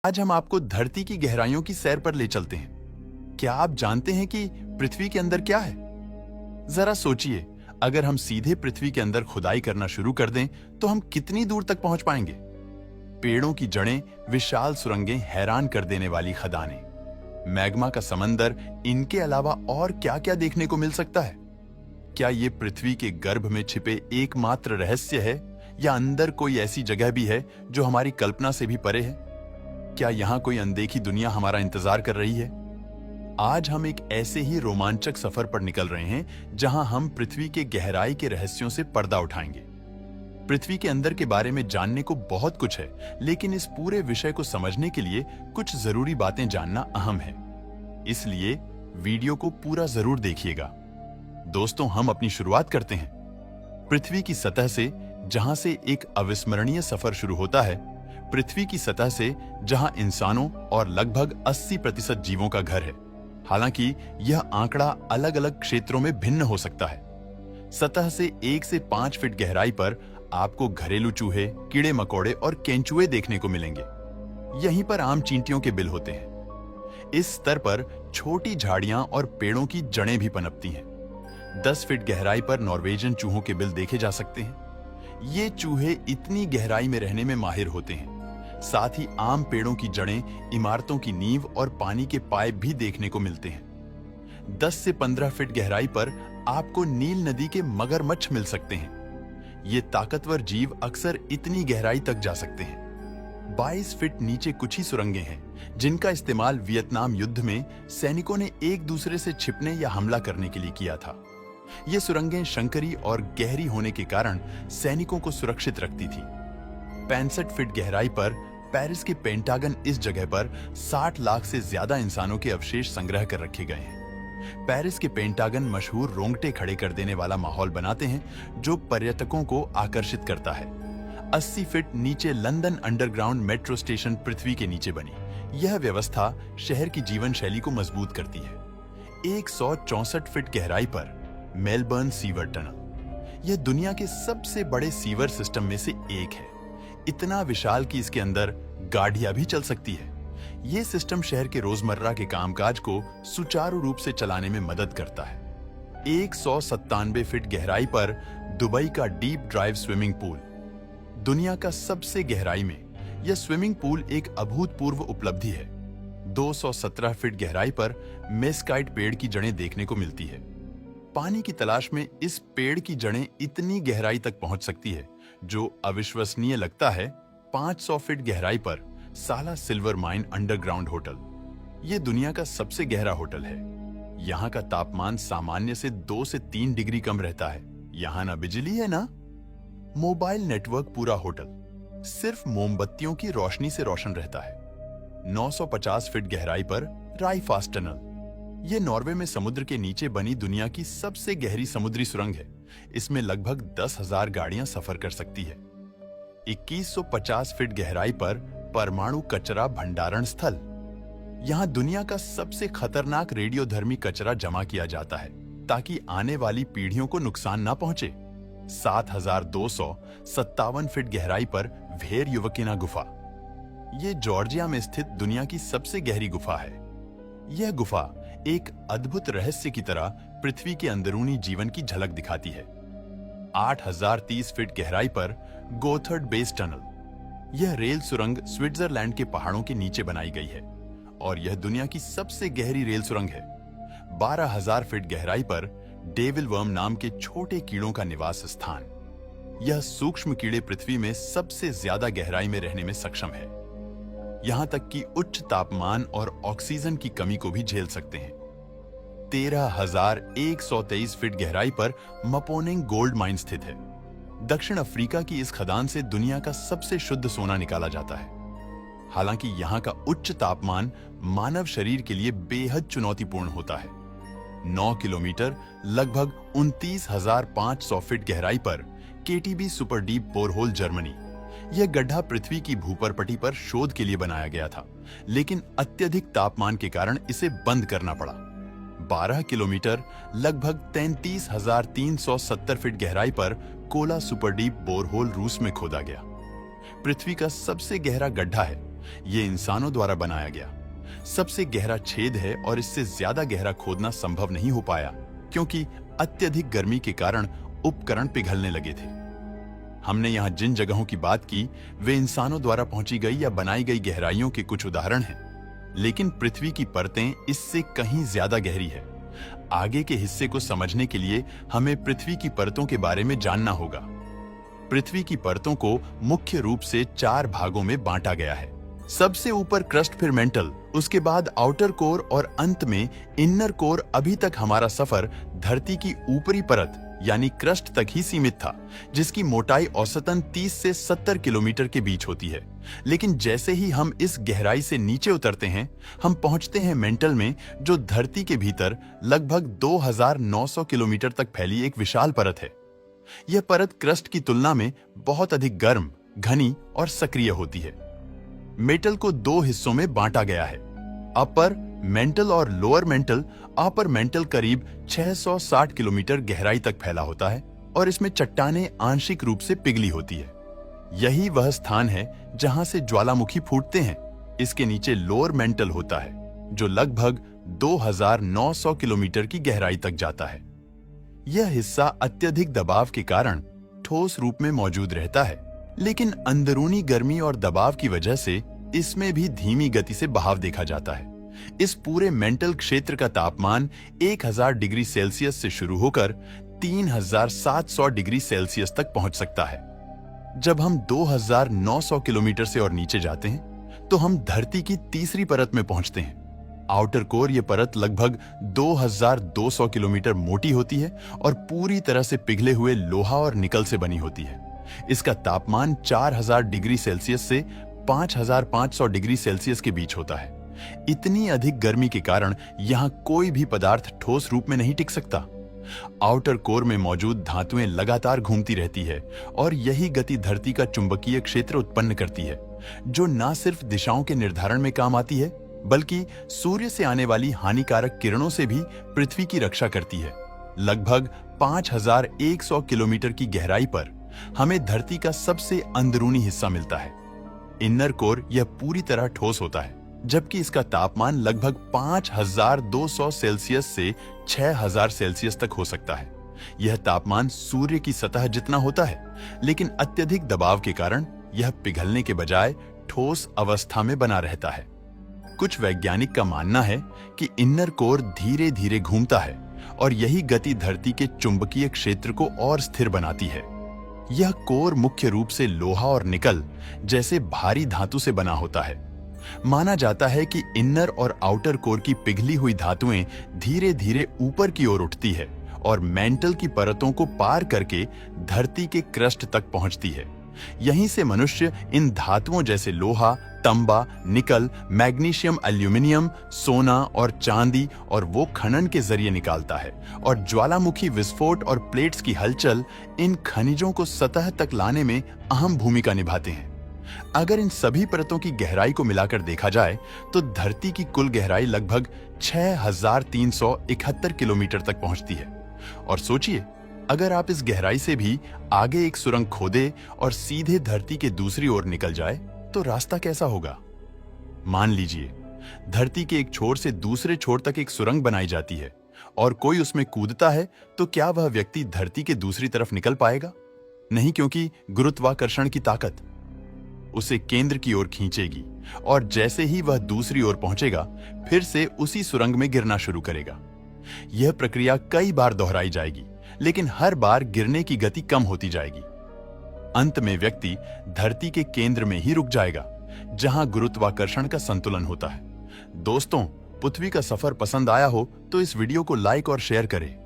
आज हम आपको धरती की गहराइयों की सैर पर ले चलते हैं। क्या आप जानते हैं कि पृथ्वी के अंदर क्या है? जरा सोचिए, अगर हम सीधे पृथ्वी के अंदर खुदाई करना शुरू कर दें तो हम कितनी दूर तक पहुंच पाएंगे? पेड़ों की जड़ें, विशाल सुरंगें, हैरान कर देने वाली खदानें, मैग्मा का समंदर, इनके अलावा और क्या क्या देखने को मिल सकता है? क्या ये पृथ्वी के गर्भ में छिपे एकमात्र रहस्य है, या अंदर कोई ऐसी जगह भी है जो हमारी कल्पना से भी परे है? क्या यहां कोई अनदेखी दुनिया हमारा इंतजार कर रही है? आज हम एक ऐसे ही रोमांचक सफर पर निकल रहे हैं जहां हम पृथ्वी के गहराई के रहस्यों से पर्दा उठाएंगे। पृथ्वी के अंदर के बारे में जानने को बहुत कुछ है, लेकिन इस पूरे विषय को समझने के लिए कुछ जरूरी बातें जानना अहम है। इसलिए वीडियो को पूरा जरूर देखिएगा। दोस्तों, हम अपनी शुरुआत करते हैं पृथ्वी की सतह से, जहां से एक अविस्मरणीय सफर शुरू होता है। पृथ्वी की सतह से, जहां इंसानों और लगभग 80% जीवों का घर है। हालांकि यह आंकड़ा अलग अलग क्षेत्रों में भिन्न हो सकता है। सतह से 1 से 5 फीट गहराई पर आपको घरेलू चूहे, कीड़े मकोड़े और केंचुए देखने को मिलेंगे। यहीं पर आम चींटियों के बिल होते हैं। इस स्तर पर छोटी झाड़ियां और पेड़ों की जड़ें भी पनपती हैं। 10 फीट गहराई पर नॉर्वेजियन चूहों के बिल देखे जा सकते हैं। ये चूहे इतनी गहराई में रहने में माहिर होते हैं। साथ ही आम पेड़ों की जड़ें, इमारतों की नींव और पानी के पाइप भी देखने को मिलते हैं। 10 से 15 फीट गहराई पर आपको नील नदी के मगरमच्छ मिल सकते हैं। ये ताकतवर जीव अक्सर इतनी गहराई तक जा सकते हैं। 22 फीट नीचे कुछ ही सुरंगें हैं, जिनका इस्तेमाल वियतनाम युद्ध में सैनिकों ने एक दूसरे से छिपने या हमला करने के लिए किया था। ये सुरंगें संकरी और गहरी होने के कारण सैनिकों को सुरक्षित रखती थी। 65 फीट गहराई पर पेरिस के पेंटागन, इस जगह पर 60 लाख से ज्यादा इंसानों के अवशेष संग्रह कर रखे गए हैं। पेरिस के पेंटागन मशहूर रोंगटे खड़े कर देने वाला माहौल बनाते हैं, जो पर्यटकों को आकर्षित करता है। 80 फीट नीचे लंदन अंडरग्राउंड मेट्रो स्टेशन पृथ्वी के नीचे बनी। यह व्यवस्था शहर की जीवन शैली को मजबूत करती है। 164 फीट गहराई पर मेलबर्न सीवर टनल, यह दुनिया के सबसे बड़े सीवर सिस्टम में से एक है। इतना विशाल कि इसके अंदर गाड़ियां भी चल सकती है। यह सिस्टम शहर के रोजमर्रा के कामकाज को सुचारू रूप से चलाने में मदद करता है। 197 फीट गहराई पर दुबई का डीप ड्राइव स्विमिंग पूल, दुनिया का सबसे गहराई में यह स्विमिंग पूल एक अभूतपूर्व उपलब्धि है। 217 फीट गहराई पर मेस्काइट पेड़ की जड़ें देखने को मिलती है। पानी की तलाश में इस पेड़ की जड़ें इतनी गहराई तक पहुंच सकती है, जो अविश्वसनीय लगता है। 500 फीट गहराई पर साला सिल्वर माइन अंडरग्राउंड होटल, यह दुनिया का सबसे गहरा होटल है। यहाँ का तापमान सामान्य से 2 से 3 डिग्री कम रहता है। यहाँ ना बिजली है, ना मोबाइल नेटवर्क। पूरा होटल सिर्फ मोमबत्तियों की रोशनी से रोशन रहता है। 950 फीट गहराई पर राइफास्ट टनल, यह नॉर्वे में समुद्र के नीचे बनी दुनिया की सबसे गहरी समुद्री सुरंग है। इसमें लगभग 10,000 गाड़ियां सफर कर सकती है। 2150 फीट गहराई पर परमाणु कचरा भंडारण स्थल, यहां दुनिया का सबसे खतरनाक रेडियोधर्मी कचरा जमा किया जाता है, ताकि आने वाली पीढ़ियों को नुकसान ना पहुंचे। 7257 फीट गहराई पर भेर युवकिना गुफा, यह जॉर्जिया में स्थित दुनिया की सबसे गहरी गुफा है। यह गुफा एक अद्भुत रहस्य की तरह पृथ्वी के अंदरूनी जीवन की झलक दिखाती है। 8030 फीट गहराई पर गोथर्ड बेस टनल, यह रेल सुरंग स्विट्जरलैंड के पहाड़ों के नीचे बनाई गई है और यह दुनिया की सबसे गहरी रेल सुरंग है। 12000 फीट गहराई पर डेविल वर्म नाम के छोटे कीड़ों का निवास स्थान, यह सूक्ष्म कीड़े पृथ्वी में सबसे ज्यादा गहराई में रहने में सक्षम है। यहां तक कि उच्च तापमान और ऑक्सीजन की कमी को भी झेल सकते हैं। 13,123 फीट गहराई पर मपोनिंग गोल्ड माइन स्थित है। दक्षिण अफ्रीका की इस खदान से दुनिया का सबसे शुद्ध सोना निकाला जाता है। हालांकि यहां का उच्च तापमान मानव शरीर के लिए बेहद चुनौतीपूर्ण होता है। 9 किलोमीटर लगभग 29,500 फीट गहराई पर केटीबी सुपर डीप बोरहोल जर्मनी, यह गड्ढा पृथ्वी की भूपरपटी पर शोध के लिए बनाया गया था, लेकिन अत्यधिक तापमान के कारण इसे बंद करना पड़ा। 12 किलोमीटर लगभग 33,370 फीट गहराई पर कोला सुपर डीप बोरहोल रूस में खोदा गया। पृथ्वी का सबसे गहरा गड्ढा है, ये इंसानों द्वारा बनाया गया सबसे गहरा छेद है और इससे ज्यादा गहरा खोदना संभव नहीं हो पाया क्योंकि अत्यधिक गर्मी के कारण उपकरण पिघलने लगे थे। हमने यहाँ जिन जगहों की बात की वे इंसानों द्वारा पहुंची गई या बनाई गई गहराइयों के कुछ उदाहरण हैं, लेकिन पृथ्वी की परतें इससे कहीं ज्यादा गहरी है। आगे के हिस्से को समझने के लिए हमें पृथ्वी की परतों के बारे में जानना होगा। पृथ्वी की परतों को मुख्य रूप से 4 भागों में बांटा गया है। सबसे ऊपर क्रस्ट, फिर मेंटल, उसके बाद आउटर कोर और अंत में इनर कोर। अभी तक हमारा सफर धरती की ऊपरी परत यानी क्रस्ट तक ही सीमित था, जिसकी मोटाई औसतन 30 से 70 किलोमीटर के बीच होती है। लेकिन जैसे ही हम इस गहराई से नीचे उतरते हैं, हम पहुंचते हैं मेंटल में, जो धरती के भीतर लगभग 2900 किलोमीटर तक फैली एक विशाल परत है। यह परत क्रस्ट की तुलना में बहुत अधिक गर्म, घनी और सक्रिय होती है। मेटल को 2 हिस्सों में बांटा गया है, अपर मेंटल और लोअर मेंटल। अपर मेंटल करीब 660 किलोमीटर गहराई तक फैला होता है और इसमें चट्टानें आंशिक रूप से पिघली होती है। यही वह स्थान है जहां से ज्वालामुखी फूटते हैं। इसके नीचे लोअर मेंटल होता है, जो लगभग 2900 किलोमीटर की गहराई तक जाता है। यह हिस्सा अत्यधिक दबाव के कारण ठोस रूप में मौजूद रहता है, लेकिन अंदरूनी गर्मी और दबाव की वजह से इसमें भी धीमी गति से बहाव देखा जाता है। इस पूरे मेंटल क्षेत्र का तापमान 1000 डिग्री सेल्सियस से शुरू होकर 3700 डिग्री सेल्सियस तक पहुंच सकता है। जब हम 2900 किलोमीटर से और नीचे जाते हैं तो हम धरती की तीसरी परत में पहुंचते हैं। आउटर कोर, यह परत लगभग 2200 किलोमीटर मोटी होती है और पूरी तरह से पिघले हुए लोहा और निकल से बनी होती है। इसका तापमान 4000 डिग्री सेल्सियस से 5500 डिग्री सेल्सियस के बीच होता है। इतनी अधिक गर्मी के कारण यहां कोई भी पदार्थ ठोस रूप में नहीं टिक सकता। आउटर कोर में मौजूद धातुएं लगातार घूमती रहती है और यही गति धरती का चुंबकीय क्षेत्र उत्पन्न करती है, जो न सिर्फ दिशाओं के निर्धारण में काम आती है, बल्कि सूर्य से आने वाली हानिकारक किरणों से भी पृथ्वी की रक्षा करती है। लगभग 5100 किलोमीटर की गहराई पर हमें धरती का सबसे अंदरूनी हिस्सा मिलता है। इनर कोर, यह पूरी तरह ठोस होता है, जबकि इसका तापमान लगभग 5200 सेल्सियस से 6000 सेल्सियस तक हो सकता है। यह तापमान सूर्य की सतह जितना होता है, लेकिन अत्यधिक दबाव के कारण यह पिघलने के बजाय ठोस अवस्था में बना रहता है। कुछ वैज्ञानिक का मानना है कि इनर कोर धीरे धीरे घूमता है और यही गति धरती के चुंबकीय क्षेत्र को और स्थिर बनाती है। यह कोर मुख्य रूप से लोहा और निकल जैसे भारी धातु से बना होता है। माना जाता है कि इनर और आउटर कोर की पिघली हुई धातुएं धीरे धीरे ऊपर की ओर उठती है और मेंटल की परतों को पार करके धरती के क्रस्ट तक पहुंचती है। यहीं से मनुष्य इन धातुओं जैसे लोहा, तांबा, निकल, मैग्नीशियम, एल्यूमिनियम, सोना और चांदी और वो खनन के जरिए निकालता है, और ज्वालामुखी विस्फोट और प्लेट्स की हलचल इन खनिजों को सतह तक लाने में अहम भूमिका निभाते हैं। अगर इन सभी परतों की गहराई को मिलाकर देखा जाए तो धरती की कुल गहराई लगभग 6371 किलोमीटर तक पहुंचती है। और सोचिए, अगर आप इस गहराई से भी आगे एक सुरंग खोदे और सीधे धरती के दूसरी ओर निकल जाए तो रास्ता कैसा होगा? मान लीजिए धरती के एक छोर से दूसरे छोर तक एक सुरंग बनाई जाती है और कोई उसमें कूदता है, तो क्या वह व्यक्ति धरती के दूसरी तरफ निकल पाएगा? नहीं, क्योंकि गुरुत्वाकर्षण की ताकत उसे केंद्र की ओर खींचेगी और जैसे ही वह दूसरी ओर पहुंचेगा फिर से उसी सुरंग में गिरना शुरू करेगा। यह प्रक्रिया कई बार दोहराई जाएगी, लेकिन हर बार गिरने की गति कम होती जाएगी। अंत में व्यक्ति धरती के केंद्र में ही रुक जाएगा, जहां गुरुत्वाकर्षण का संतुलन होता है। दोस्तों, पृथ्वी का सफर पसंद आया हो तो इस वीडियो को लाइक और शेयर करें।